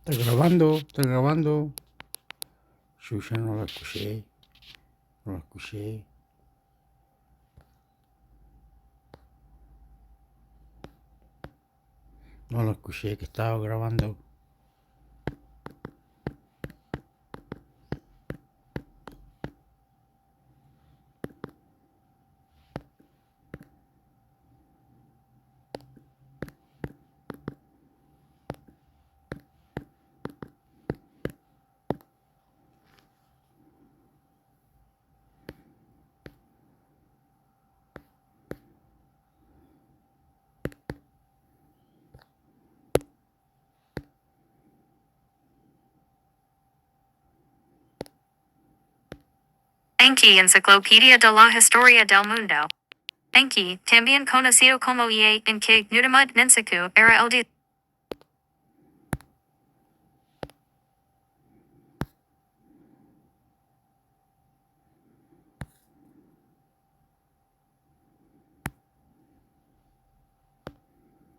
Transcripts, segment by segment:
Está grabando, está grabando. Yo ya no la escuché, no la escuché. No la escuché, que estaba grabando. Enki, Enciclopedia de la Historia del Mundo. Enki, también conocido como Ie, en que Nudimmud Ninsaku, era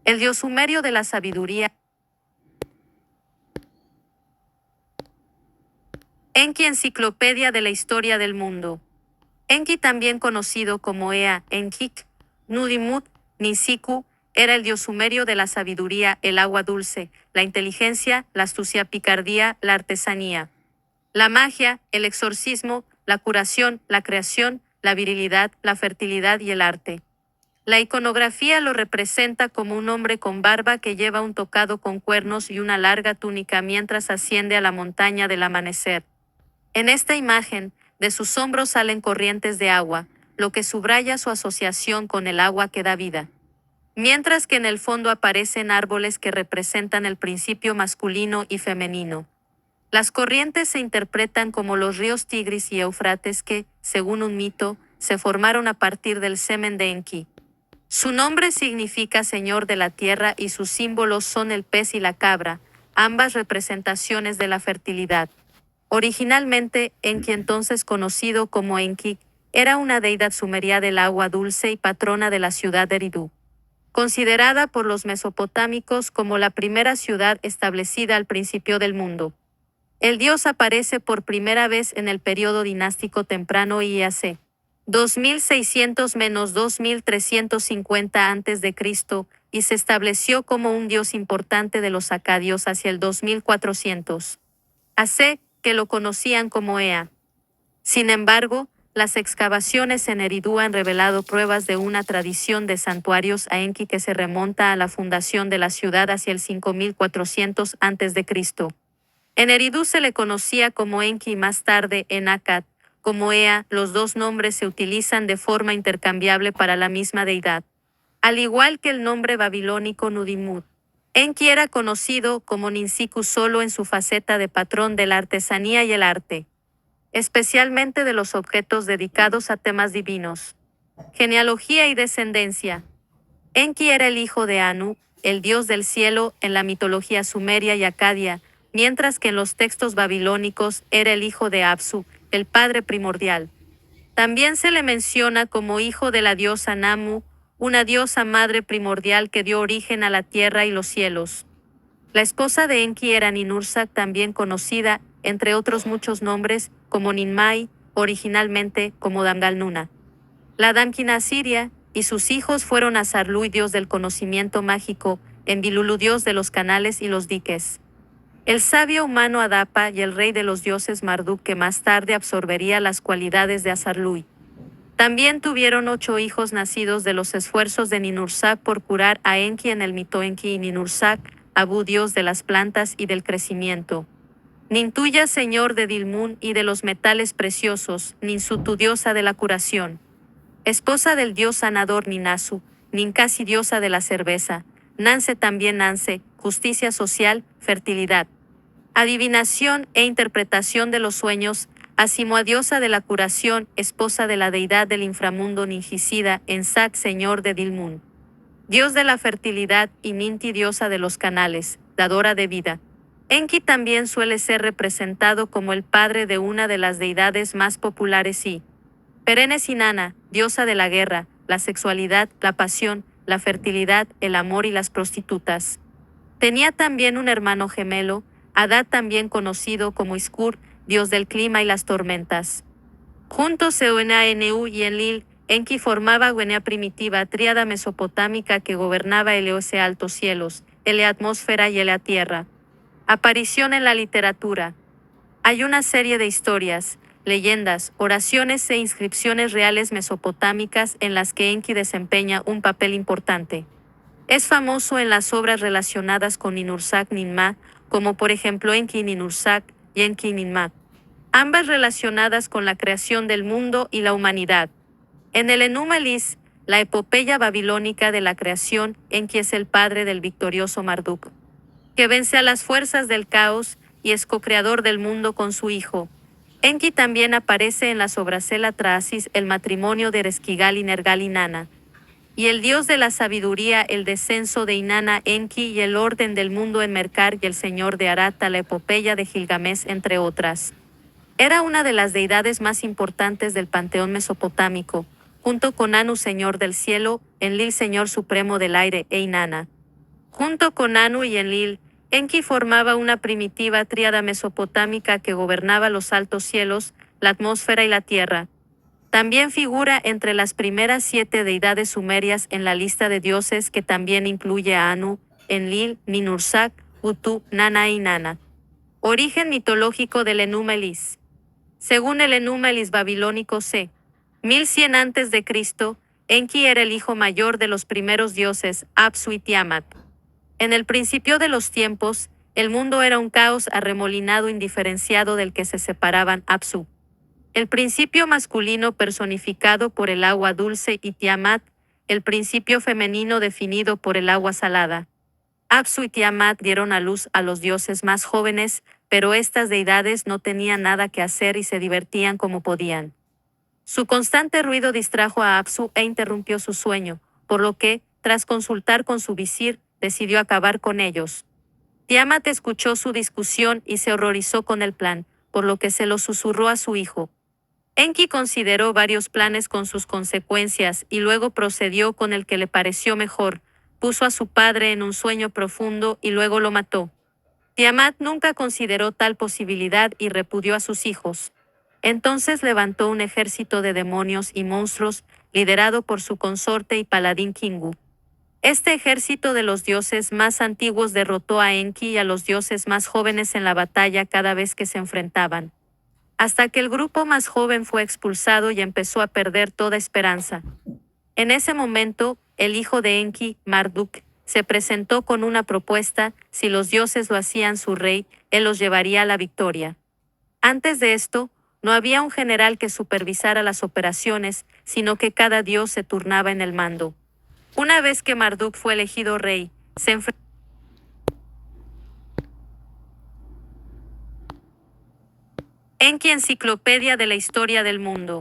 el dios sumerio de la sabiduría. Enki, Enciclopedia de la Historia del Mundo. Enki, también conocido como Ea, Enkik, Nudimmud, Ninsiku, era el dios sumerio de la sabiduría, el agua dulce, la inteligencia, la astucia, picardía, la artesanía, la magia, el exorcismo, la curación, la creación, la virilidad, la fertilidad y el arte. La iconografía lo representa como un hombre con barba que lleva un tocado con cuernos y una larga túnica mientras asciende a la montaña del amanecer. En esta imagen, de sus hombros salen corrientes de agua, lo que subraya su asociación con el agua que da vida. Mientras que en el fondo aparecen árboles que representan el principio masculino y femenino. Las corrientes se interpretan como los ríos Tigris y Éufrates que, según un mito, se formaron a partir del semen de Enki. Su nombre significa Señor de la Tierra y sus símbolos son el pez y la cabra, ambas representaciones de la fertilidad. Originalmente, Enki, entonces conocido como Enki, era una deidad sumeria del agua dulce y patrona de la ciudad de Eridu. Considerada por los mesopotámicos como la primera ciudad establecida al principio del mundo. El dios aparece por primera vez en el período dinástico temprano IAC. 2600-2350 a.C., y se estableció como un dios importante de los acadios hacia el 2400 AC, que lo conocían como Ea. Sin embargo, las excavaciones en Eridu han revelado pruebas de una tradición de santuarios a Enki que se remonta a la fundación de la ciudad hacia el 5400 a.C. En Eridu se le conocía como Enki y más tarde en Akkad como Ea, los dos nombres se utilizan de forma intercambiable para la misma deidad. Al igual que el nombre babilónico Nudimmud. Enki era conocido como Ninsiku solo en su faceta de patrón de la artesanía y el arte. Especialmente de los objetos dedicados a temas divinos. Genealogía y descendencia. Enki era el hijo de Anu, el dios del cielo en la mitología sumeria y acadia, mientras que en los textos babilónicos era el hijo de Apsu, el padre primordial. También se le menciona como hijo de la diosa Namu, una diosa madre primordial que dio origen a la tierra y los cielos. La esposa de Enki era Ninursa, también conocida, entre otros muchos nombres, como Ninmai, originalmente como Damgalnuna. La Damkina asiria, y sus hijos fueron Asarlui, dios del conocimiento mágico, Enbilulu, dios de los canales y los diques. El sabio humano Adapa y el rey de los dioses Marduk, que más tarde absorbería las cualidades de Asarlui. También tuvieron 8 hijos nacidos de los esfuerzos de Ninursak por curar a Enki en el mito Enki y Ninursak, Abu, dios de las plantas y del crecimiento. Nintuya, señor de Dilmun y de los metales preciosos, Ninsutu, diosa de la curación. Esposa del dios sanador Ninasu, Ninkasi, diosa de la cerveza. Nanse, también Nanse, justicia social, fertilidad. Adivinación e interpretación de los sueños, Asimua, diosa de la curación, esposa de la deidad del inframundo Ninjicida, Ensak, señor de Dilmun. Dios de la fertilidad y Ninti, diosa de los canales, dadora de vida. Enki también suele ser representado como el padre de una de las deidades más populares y perennes, Inanna, diosa de la guerra, la sexualidad, la pasión, la fertilidad, el amor y las prostitutas. Tenía también un hermano gemelo, Adad también conocido como Iskur, dios del clima y las tormentas. Juntos Eonanu y Enlil, Enki formaba una primitiva tríada mesopotámica que gobernaba el altos cielos, el atmósfera y la tierra. Aparición en la literatura. Hay una serie de historias, leyendas, oraciones e inscripciones reales mesopotámicas en las que Enki desempeña un papel importante. Es famoso en las obras relacionadas con Ninursak Ninma, como por ejemplo Enki Ninursak y Enki Ninma, ambas relacionadas con la creación del mundo y la humanidad. En el Enuma Elish, la epopeya babilónica de la creación, Enki es el padre del victorioso Marduk, que vence a las fuerzas del caos y es co-creador del mundo con su hijo. Enki también aparece en las obras Traasis, el matrimonio de Ereshkigal y Nergal Inanna, y el dios de la sabiduría, el descenso de Inanna Enki y el orden del mundo en Merkar y el señor de Arata, la epopeya de Gilgamesh, entre otras. Era una de las deidades más importantes del panteón mesopotámico, junto con Anu, señor del cielo, Enlil, señor supremo del aire, e Inanna. Junto con Anu y Enlil, Enki formaba una primitiva tríada mesopotámica que gobernaba los altos cielos, la atmósfera y la tierra. También figura entre las primeras 7 deidades sumerias en la lista de dioses, que también incluye a Anu, Enlil, Ninursak, Utu, Nana e Inanna. Origen mitológico del Enuma Elish. Según el Enuma Elish babilónico c. 1100 a.C., Enki era el hijo mayor de los primeros dioses, Apsu y Tiamat. En el principio de los tiempos, el mundo era un caos arremolinado indiferenciado del que se separaban Apsu, el principio masculino personificado por el agua dulce, y Tiamat, el principio femenino definido por el agua salada. Apsu y Tiamat dieron a luz a los dioses más jóvenes, pero estas deidades no tenían nada que hacer y se divertían como podían. Su constante ruido distrajo a Apsu e interrumpió su sueño, por lo que, tras consultar con su visir, decidió acabar con ellos. Tiamat escuchó su discusión y se horrorizó con el plan, por lo que se lo susurró a su hijo. Enki consideró varios planes con sus consecuencias y luego procedió con el que le pareció mejor, puso a su padre en un sueño profundo y luego lo mató. Tiamat nunca consideró tal posibilidad y repudió a sus hijos. Entonces levantó un ejército de demonios y monstruos, liderado por su consorte y paladín Kingu. Este ejército de los dioses más antiguos derrotó a Enki y a los dioses más jóvenes en la batalla cada vez que se enfrentaban, hasta que el grupo más joven fue expulsado y empezó a perder toda esperanza. En ese momento, el hijo de Enki, Marduk, se presentó con una propuesta: si los dioses lo hacían su rey, él los llevaría a la victoria. Antes de esto, no había un general que supervisara las operaciones, sino que cada dios se turnaba en el mando. Una vez que Marduk fue elegido rey, se enfrentó Enki, enciclopedia de la historia del mundo.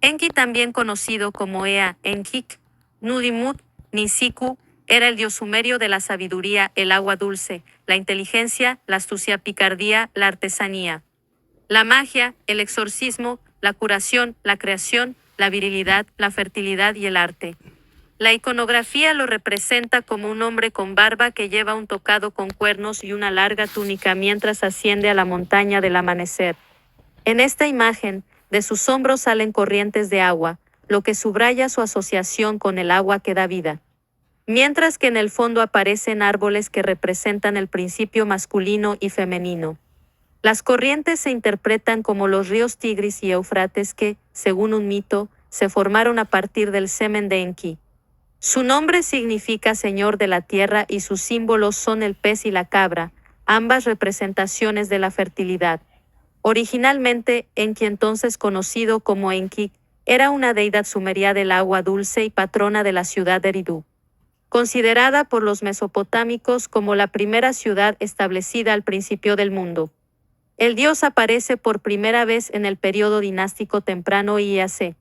Enki, también conocido como Ea, Enkik, Nudimut, Nisiku, era el dios sumerio de la sabiduría, el agua dulce, la inteligencia, la astucia, picardía, la artesanía, la magia, el exorcismo, la curación, la creación, la virilidad, la fertilidad y el arte. La iconografía lo representa como un hombre con barba que lleva un tocado con cuernos y una larga túnica mientras asciende a la montaña del amanecer. En esta imagen, de sus hombros salen corrientes de agua, lo que subraya su asociación con el agua que da vida. Mientras que en el fondo aparecen árboles que representan el principio masculino y femenino. Las corrientes se interpretan como los ríos Tigris y Éufrates que, según un mito, se formaron a partir del semen de Enki. Su nombre significa Señor de la Tierra y sus símbolos son el pez y la cabra, ambas representaciones de la fertilidad. Originalmente, Enki, entonces conocido como Enki, era una deidad sumeria del agua dulce y patrona de la ciudad de Eridu, considerada por los mesopotámicos como la primera ciudad establecida al principio del mundo. El dios aparece por primera vez en el período dinástico temprano IAC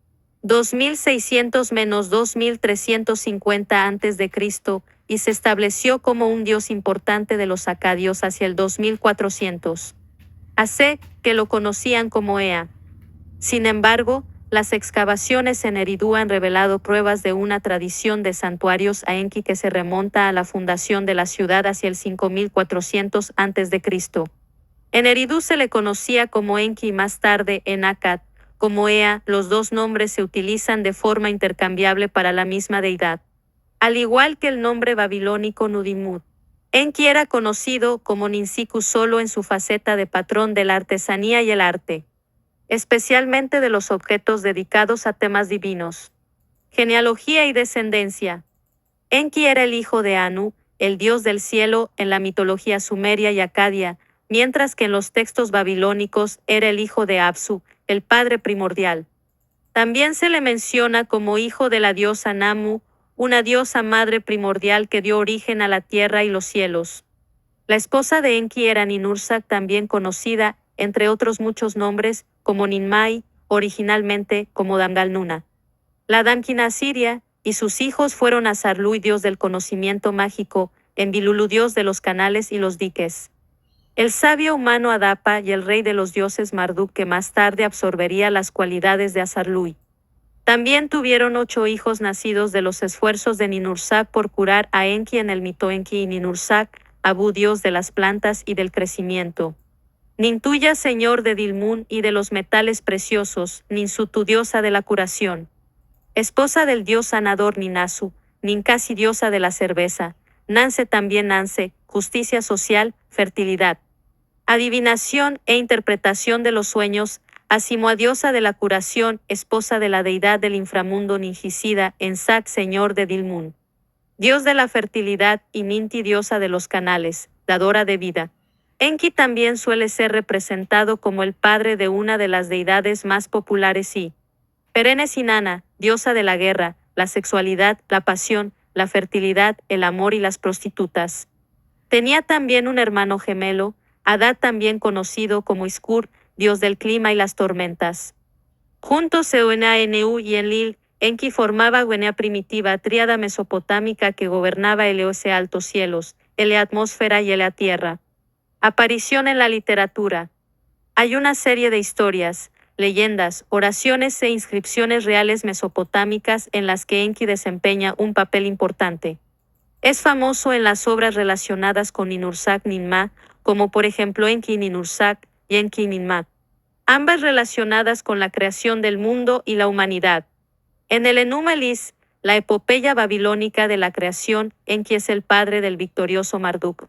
2600-2350 a.C. y se estableció como un dios importante de los acadios hacia el 2400 AC, que lo conocían como Ea. Sin embargo, las excavaciones en Eridu han revelado pruebas de una tradición de santuarios a Enki que se remonta a la fundación de la ciudad hacia el 5400 a.C. En Eridu se le conocía como Enki y más tarde en Akkad como Ea. Los dos nombres se utilizan de forma intercambiable para la misma deidad, al igual que el nombre babilónico Nudimud. Enki era conocido como Ninsiku solo en su faceta de patrón de la artesanía y el arte, especialmente de los objetos dedicados a temas divinos. Genealogía y descendencia. Enki era el hijo de Anu, el dios del cielo en la mitología sumeria y acadia, mientras que en los textos babilónicos era el hijo de Apsu, el padre primordial. También se le menciona como hijo de la diosa Namu, una diosa madre primordial que dio origen a la tierra y los cielos. La esposa de Enki era Ninursak, también conocida, entre otros muchos nombres, como Ninmai, originalmente como Damgalnuna. La Damkina asiria, y sus hijos fueron Asarlui, dios del conocimiento mágico, Enbilulu, dios de los canales y los diques. El sabio humano Adapa y el rey de los dioses Marduk, que más tarde absorbería las cualidades de Asarlui. También tuvieron 8 hijos nacidos de los esfuerzos de Ninursak por curar a Enki en el mito Enki y Ninursak, Abu, dios de las plantas y del crecimiento. Nintuya, señor de Dilmun y de los metales preciosos, Ninsutu, diosa de la curación. Esposa del dios sanador Ninasu, Ninkasi, diosa de la cerveza. Nanse, también Nanse, justicia social, fertilidad, adivinación e interpretación de los sueños. Asimua, diosa de la curación, esposa de la deidad del inframundo Ninjicida, Ensak, señor de Dilmun, dios de la fertilidad, y Ninti, diosa de los canales, dadora de vida. Enki también suele ser representado como el padre de una de las deidades más populares y perennes, Inanna, diosa de la guerra, la sexualidad, la pasión, la fertilidad, el amor y las prostitutas. Tenía también un hermano gemelo, Adad, también conocido como Iskur, dios del clima y las tormentas. Juntos Eoenanu y Enlil, Enki formaba Gwenea primitiva, tríada mesopotámica que gobernaba el Eose altos cielos, el atmósfera y el tierra. Aparición en la literatura. Hay una serie de historias, leyendas, oraciones e inscripciones reales mesopotámicas en las que Enki desempeña un papel importante. Es famoso en las obras relacionadas con Ninursak Ninma, como por ejemplo Enki Ninursak y Enki Ninma, ambas relacionadas con la creación del mundo y la humanidad. En el Enuma Elis, la epopeya babilónica de la creación, Enki es el padre del victorioso Marduk,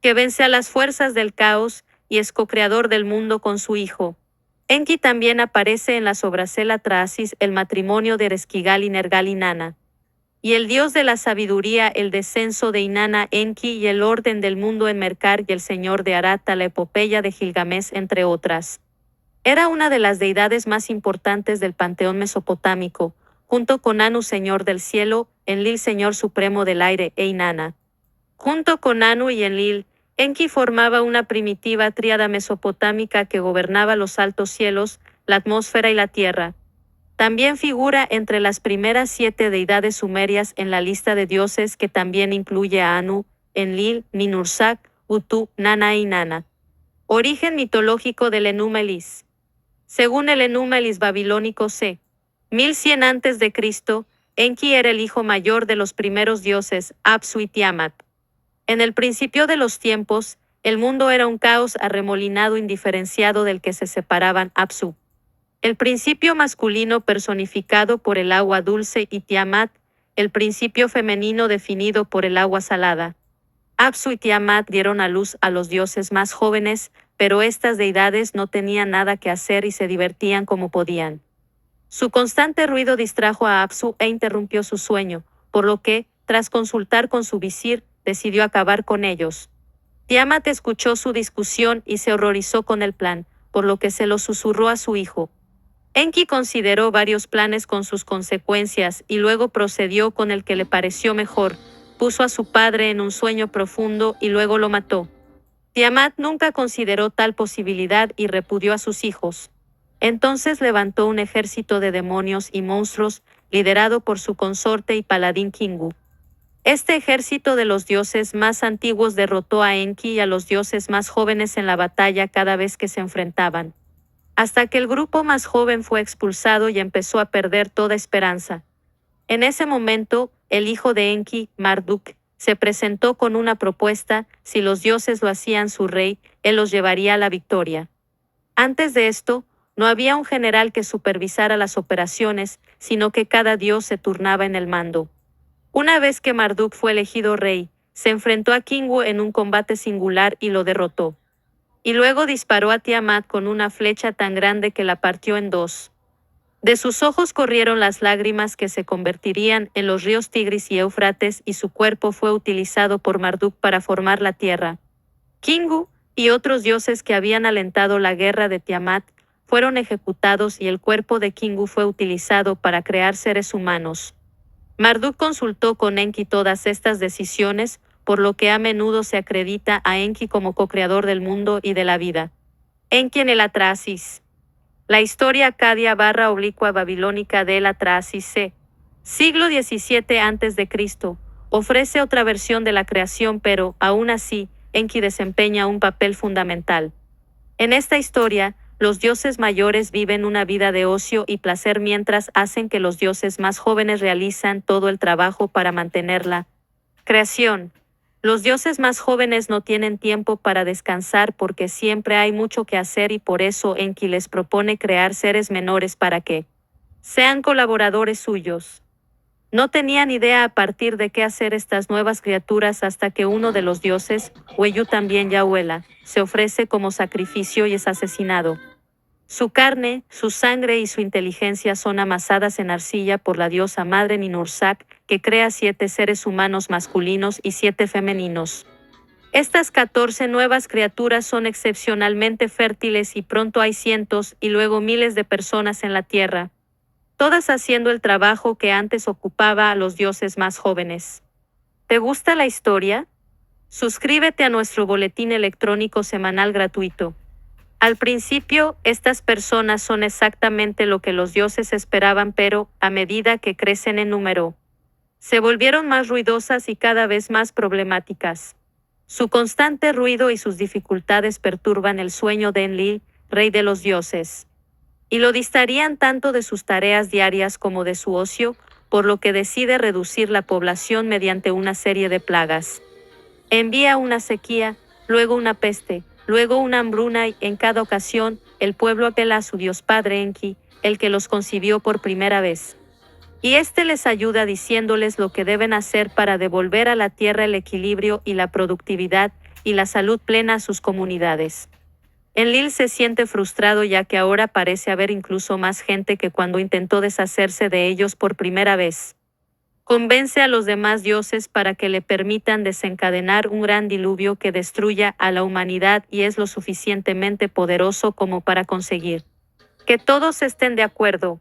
que vence a las fuerzas del caos y es co-creador del mundo con su hijo. Enki también aparece en la Sobracela Traasis, el matrimonio de Ereshkigal y Nergal Inanna, y el dios de la sabiduría, el descenso de Inanna Enki y el orden del mundo en Merkar y el señor de Arata, la epopeya de Gilgamesh, entre otras. Era una de las deidades más importantes del panteón mesopotámico, junto con Anu, señor del cielo, Enlil, señor supremo del aire, e Inanna. Junto con Anu y Enlil, Enki formaba una primitiva tríada mesopotámica que gobernaba los altos cielos, la atmósfera y la tierra. También figura entre las primeras 7 deidades sumerias en la lista de dioses, que también incluye a Anu, Enlil, Ninursak, Utu, Nana y Nana. Origen mitológico del Enuma Elis. Según el Enuma Elis babilónico c. 1100 a.C., Enki era el hijo mayor de los primeros dioses, Apsu y Tiamat. En el principio de los tiempos, el mundo era un caos arremolinado indiferenciado del que se separaban Apsu, el principio masculino personificado por el agua dulce, y Tiamat, el principio femenino definido por el agua salada. Apsu y Tiamat dieron a luz a los dioses más jóvenes, pero estas deidades no tenían nada que hacer y se divertían como podían. Su constante ruido distrajo a Apsu e interrumpió su sueño, por lo que, tras consultar con su visir, decidió acabar con ellos. Tiamat escuchó su discusión y se horrorizó con el plan, por lo que se lo susurró a su hijo. Enki consideró varios planes con sus consecuencias y luego procedió con el que le pareció mejor. Puso a su padre en un sueño profundo y luego lo mató. Tiamat nunca consideró tal posibilidad y repudió a sus hijos. Entonces levantó un ejército de demonios y monstruos, liderado por su consorte y paladín Kingu. Este ejército de los dioses más antiguos derrotó a Enki y a los dioses más jóvenes en la batalla cada vez que se enfrentaban, hasta que el grupo más joven fue expulsado y empezó a perder toda esperanza. En ese momento, el hijo de Enki, Marduk, se presentó con una propuesta: si los dioses lo hacían su rey, él los llevaría a la victoria. Antes de esto, no había un general que supervisara las operaciones, sino que cada dios se turnaba en el mando. Una vez que Marduk fue elegido rey, se enfrentó a Kingu en un combate singular y lo derrotó. Y luego disparó a Tiamat con una flecha tan grande que la partió en dos. De sus ojos corrieron las lágrimas que se convertirían en los ríos Tigris y Éufrates, y su cuerpo fue utilizado por Marduk para formar la tierra. Kingu y otros dioses que habían alentado la guerra de Tiamat fueron ejecutados, y el cuerpo de Kingu fue utilizado para crear seres humanos. Marduk consultó con Enki todas estas decisiones, por lo que a menudo se acredita a Enki como co-creador del mundo y de la vida. Enki en el Atrahasis. La historia acadia / oblicua babilónica del Atrahasis c. siglo XVII a.C. ofrece otra versión de la creación, pero, aún así, Enki desempeña un papel fundamental. En esta historia, los dioses mayores viven una vida de ocio y placer mientras hacen que los dioses más jóvenes realizan todo el trabajo para mantener la creación. Los dioses más jóvenes no tienen tiempo para descansar porque siempre hay mucho que hacer, y por eso Enki les propone crear seres menores para que sean colaboradores suyos. No tenían idea a partir de qué hacer estas nuevas criaturas hasta que uno de los dioses, Hueyu también Yahuela, se ofrece como sacrificio y es asesinado. Su carne, su sangre y su inteligencia son amasadas en arcilla por la diosa madre Ninursak, que crea 7 seres humanos masculinos y 7 femeninos. Estas 14 nuevas criaturas son excepcionalmente fértiles, y pronto hay cientos y luego miles de personas en la tierra, todas haciendo el trabajo que antes ocupaba a los dioses más jóvenes. ¿Te gusta la historia? Suscríbete a nuestro boletín electrónico semanal gratuito. Al principio, estas personas son exactamente lo que los dioses esperaban, pero, a medida que crecen en número, se volvieron más ruidosas y cada vez más problemáticas. Su constante ruido y sus dificultades perturban el sueño de Enlil, rey de los dioses, y lo distraían tanto de sus tareas diarias como de su ocio, por lo que decide reducir la población mediante una serie de plagas. Envía una sequía, luego una peste, luego una hambruna, y en cada ocasión el pueblo apela a su dios padre Enki, el que los concibió por primera vez. Y éste les ayuda diciéndoles lo que deben hacer para devolver a la tierra el equilibrio y la productividad y la salud plena a sus comunidades. Enlil se siente frustrado, ya que ahora parece haber incluso más gente que cuando intentó deshacerse de ellos por primera vez. Convence a los demás dioses para que le permitan desencadenar un gran diluvio que destruya a la humanidad, y es lo suficientemente poderoso como para conseguir que todos estén de acuerdo.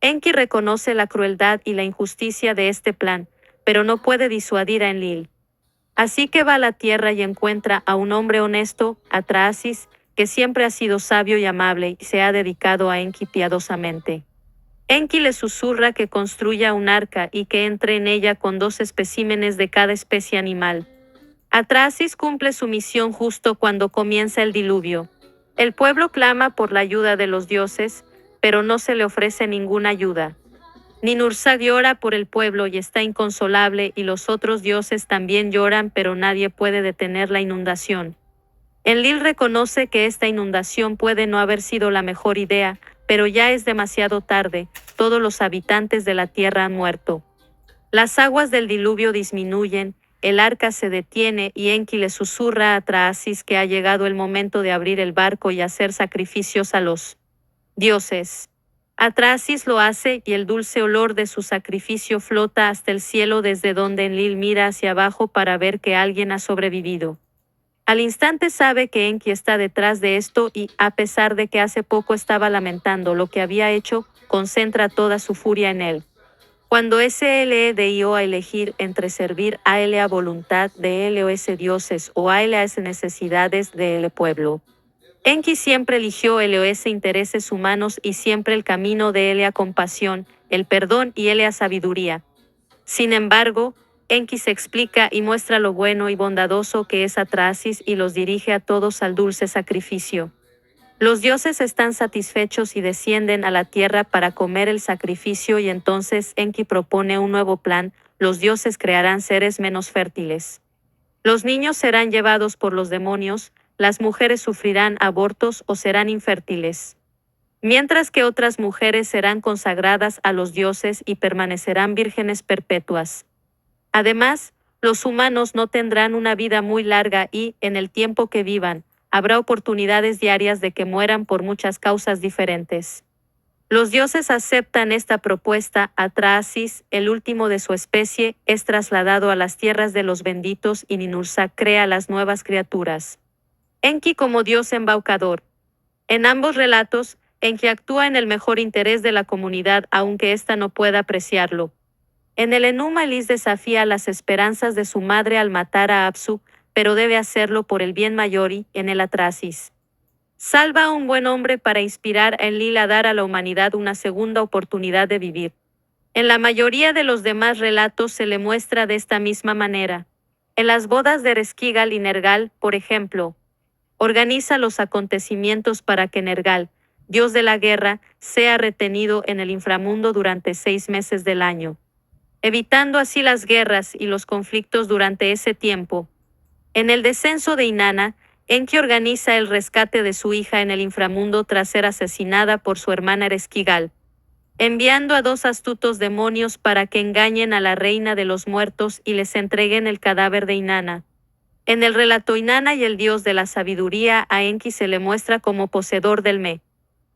Enki reconoce la crueldad y la injusticia de este plan, pero no puede disuadir a Enlil. Así que va a la tierra y encuentra a un hombre honesto, Atrahasis, que siempre ha sido sabio y amable y se ha dedicado a Enki piadosamente. Enki le susurra que construya un arca y que entre en ella con 2 especímenes de cada especie animal. Atrahasis cumple su misión justo cuando comienza el diluvio. El pueblo clama por la ayuda de los dioses, pero no se le ofrece ninguna ayuda. Ninursak llora por el pueblo y está inconsolable, y los otros dioses también lloran, pero nadie puede detener la inundación. Enlil reconoce que esta inundación puede no haber sido la mejor idea, pero ya es demasiado tarde, todos los habitantes de la tierra han muerto. Las aguas del diluvio disminuyen, el arca se detiene y Enki le susurra a Atrahasis que ha llegado el momento de abrir el barco y hacer sacrificios a los dioses. Atrahasis lo hace y el dulce olor de su sacrificio flota hasta el cielo, desde donde Enlil mira hacia abajo para ver que alguien ha sobrevivido. Al instante sabe que Enki está detrás de esto y, a pesar de que hace poco estaba lamentando lo que había hecho, concentra toda su furia en él. Cuando SLE dio a elegir entre servir a él a voluntad de él o ese dioses o a él a ese necesidades de él pueblo, Enki siempre eligió él o ese intereses humanos y siempre el camino de él a compasión, el perdón y él a sabiduría. Sin embargo, Enki se explica y muestra lo bueno y bondadoso que es Atrahasis y los dirige a todos al dulce sacrificio. Los dioses están satisfechos y descienden a la tierra para comer el sacrificio, y entonces Enki propone un nuevo plan, los dioses crearán seres menos fértiles. Los niños serán llevados por los demonios, las mujeres sufrirán abortos o serán infértiles. Mientras que otras mujeres serán consagradas a los dioses y permanecerán vírgenes perpetuas. Además, los humanos no tendrán una vida muy larga y, en el tiempo que vivan, habrá oportunidades diarias de que mueran por muchas causas diferentes. Los dioses aceptan esta propuesta. Atrahasis, el último de su especie, es trasladado a las tierras de los benditos y Ninhursag crea las nuevas criaturas. Enki como dios embaucador. En ambos relatos, Enki actúa en el mejor interés de la comunidad aunque ésta no pueda apreciarlo. En el Enuma Elis desafía las esperanzas de su madre al matar a Apsu, pero debe hacerlo por el bien mayor y, en el Atrahasis, salva a un buen hombre para inspirar a Enlil a dar a la humanidad una segunda oportunidad de vivir. En la mayoría de los demás relatos se le muestra de esta misma manera. En las bodas de Ereshkigal y Nergal, por ejemplo, organiza los acontecimientos para que Nergal, dios de la guerra, sea retenido en el inframundo durante 6 meses del año, evitando así las guerras y los conflictos durante ese tiempo. En el descenso de Inanna, Enki organiza el rescate de su hija en el inframundo tras ser asesinada por su hermana Ereshkigal, enviando a 2 astutos demonios para que engañen a la reina de los muertos y les entreguen el cadáver de Inanna. En el relato Inanna y el dios de la sabiduría, a Enki se le muestra como poseedor del Me,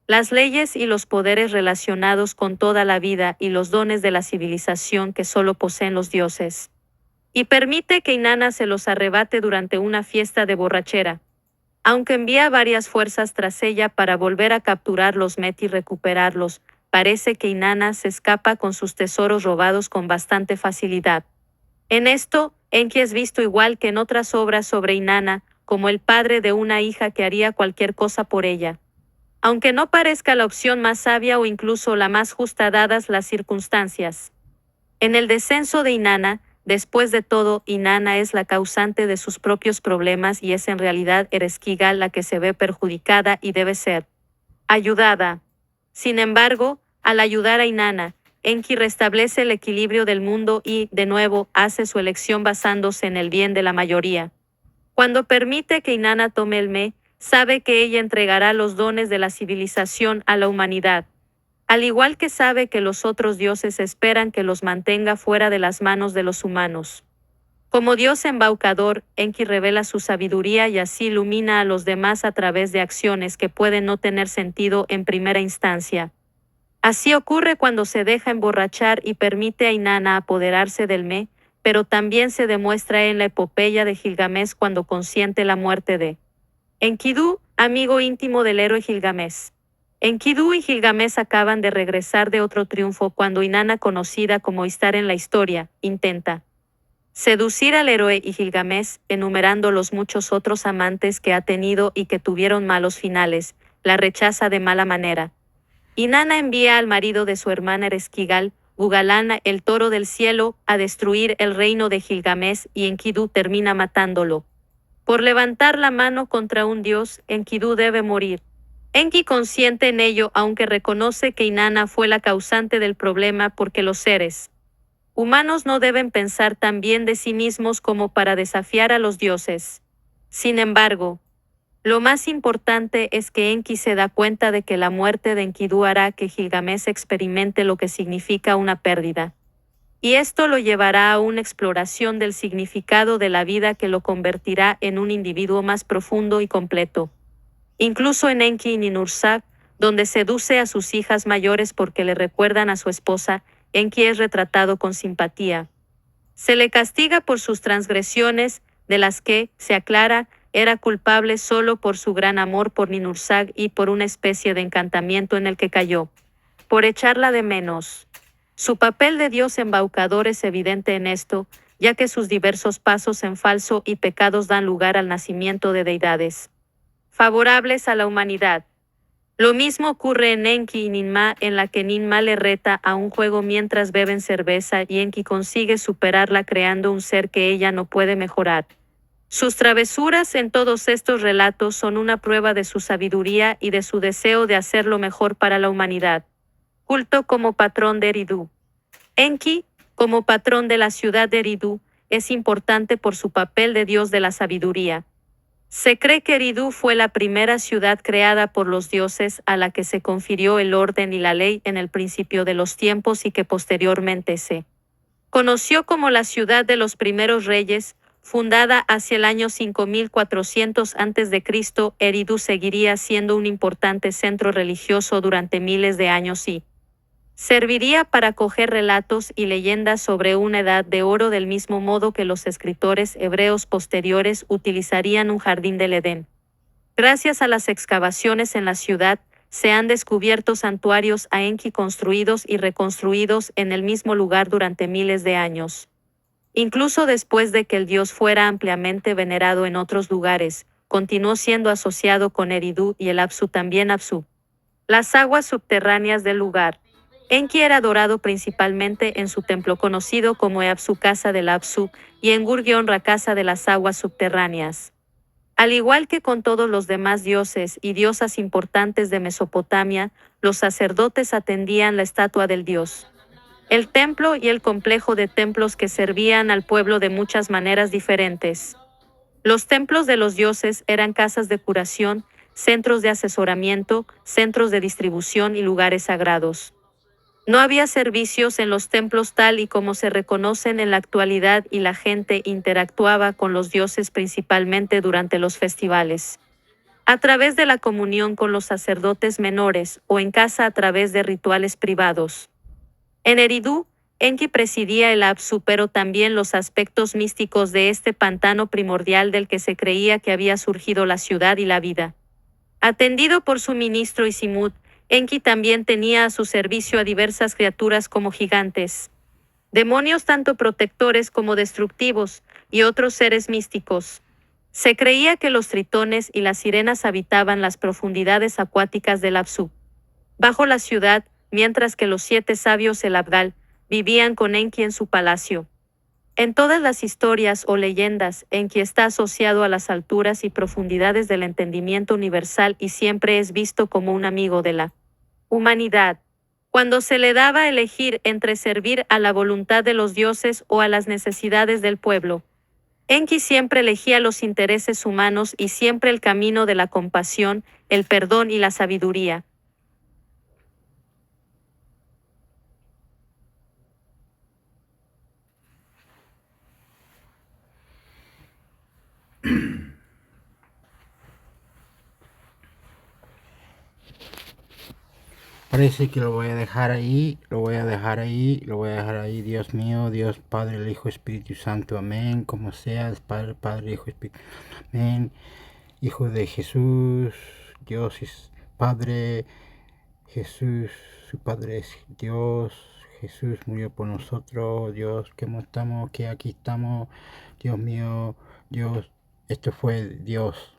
las leyes y los poderes relacionados con toda la vida y los dones de la civilización que solo poseen los dioses. Y permite que Inanna se los arrebate durante una fiesta de borrachera. Aunque envía varias fuerzas tras ella para volver a capturar los Met y recuperarlos, parece que Inanna se escapa con sus tesoros robados con bastante facilidad. En esto, Enki es visto igual que en otras obras sobre Inanna, como el padre de una hija que haría cualquier cosa por ella. Aunque no parezca la opción más sabia o incluso la más justa dadas las circunstancias. En el descenso de Inanna, después de todo, Inanna es la causante de sus propios problemas y es en realidad Ereshkigal la que se ve perjudicada y debe ser ayudada. Sin embargo, al ayudar a Inanna, Enki restablece el equilibrio del mundo y, de nuevo, hace su elección basándose en el bien de la mayoría. Cuando permite que Inanna tome el Me, sabe que ella entregará los dones de la civilización a la humanidad. Al igual que sabe que los otros dioses esperan que los mantenga fuera de las manos de los humanos. Como dios embaucador, Enki revela su sabiduría y así ilumina a los demás a través de acciones que pueden no tener sentido en primera instancia. Así ocurre cuando se deja emborrachar y permite a Inanna apoderarse del Me, pero también se demuestra en la epopeya de Gilgamesh cuando consiente la muerte de Enkidu, amigo íntimo del héroe Gilgamesh. Enkidu y Gilgamesh acaban de regresar de otro triunfo cuando Inanna, conocida como Istar en la historia, intenta seducir al héroe y Gilgamesh, enumerando los muchos otros amantes que ha tenido y que tuvieron malos finales, la rechaza de mala manera. Inanna envía al marido de su hermana Ereshkigal, Ugalana, el toro del cielo, a destruir el reino de Gilgamesh y Enkidu termina matándolo. Por levantar la mano contra un dios, Enkidu debe morir. Enki consiente en ello aunque reconoce que Inanna fue la causante del problema porque los seres humanos no deben pensar tan bien de sí mismos como para desafiar a los dioses. Sin embargo, lo más importante es que Enki se da cuenta de que la muerte de Enkidu hará que Gilgamesh experimente lo que significa una pérdida. Y esto lo llevará a una exploración del significado de la vida que lo convertirá en un individuo más profundo y completo. Incluso en Enki y Ninhursag, donde seduce a sus hijas mayores porque le recuerdan a su esposa, Enki es retratado con simpatía. Se le castiga por sus transgresiones, de las que, se aclara, era culpable solo por su gran amor por Ninhursag y por una especie de encantamiento en el que cayó. Por echarla de menos. Su papel de dios embaucador es evidente en esto, ya que sus diversos pasos en falso y pecados dan lugar al nacimiento de deidades favorables a la humanidad. Lo mismo ocurre en Enki y Ninmah, en la que Ninmah le reta a un juego mientras beben cerveza y Enki consigue superarla creando un ser que ella no puede mejorar. Sus travesuras en todos estos relatos son una prueba de su sabiduría y de su deseo de hacer lo mejor para la humanidad. Culto como patrón de Eridu. Enki, como patrón de la ciudad de Eridu, es importante por su papel de dios de la sabiduría. Se cree que Eridu fue la primera ciudad creada por los dioses a la que se confirió el orden y la ley en el principio de los tiempos y que posteriormente se conoció como la ciudad de los primeros reyes. Fundada hacia el año 5400 a.C., Eridu seguiría siendo un importante centro religioso durante miles de años y serviría para acoger relatos y leyendas sobre una edad de oro, del mismo modo que los escritores hebreos posteriores utilizarían un jardín del Edén. Gracias a las excavaciones en la ciudad, se han descubierto santuarios a Enki construidos y reconstruidos en el mismo lugar durante miles de años. Incluso después de que el dios fuera ampliamente venerado en otros lugares, continuó siendo asociado con Eridu y el Apsu, también Apsu. Las aguas subterráneas del lugar. Enki era adorado principalmente en su templo conocido como Eapsu, casa del Apsu, y en Gur-Ra, casa de las aguas subterráneas. Al igual que con todos los demás dioses y diosas importantes de Mesopotamia, los sacerdotes atendían la estatua del dios. El templo y el complejo de templos que servían al pueblo de muchas maneras diferentes. Los templos de los dioses eran casas de curación, centros de asesoramiento, centros de distribución y lugares sagrados. No había servicios en los templos tal y como se reconocen en la actualidad, y la gente interactuaba con los dioses principalmente durante los festivales, a través de la comunión con los sacerdotes menores, o en casa a través de rituales privados. En Eridu, Enki presidía el Apsu, pero también los aspectos místicos de este pantano primordial del que se creía que había surgido la ciudad y la vida. Atendido por su ministro Isimud, Enki también tenía a su servicio a diversas criaturas como gigantes, demonios tanto protectores como destructivos, y otros seres místicos. Se creía que los tritones y las sirenas habitaban las profundidades acuáticas del Apsu, bajo la ciudad, mientras que los 7 sabios el Abdal vivían con Enki en su palacio. En todas las historias o leyendas, Enki está asociado a las alturas y profundidades del entendimiento universal y siempre es visto como un amigo de la humanidad. Cuando se le daba a elegir entre servir a la voluntad de los dioses o a las necesidades del pueblo, Enki siempre elegía los intereses humanos y siempre el camino de la compasión, el perdón y la sabiduría. Parece que lo voy a dejar ahí, lo voy a dejar ahí, lo voy a dejar ahí. Dios mío, Dios Padre, el Hijo, Espíritu Santo, amén. Como seas, Padre, Padre, Hijo, Espíritu, amén. Hijo de Jesús, Dios es Padre, Jesús, su Padre es Dios. Jesús murió por nosotros, Dios, que estamos, que aquí estamos. Dios mío, Dios, esto fue Dios.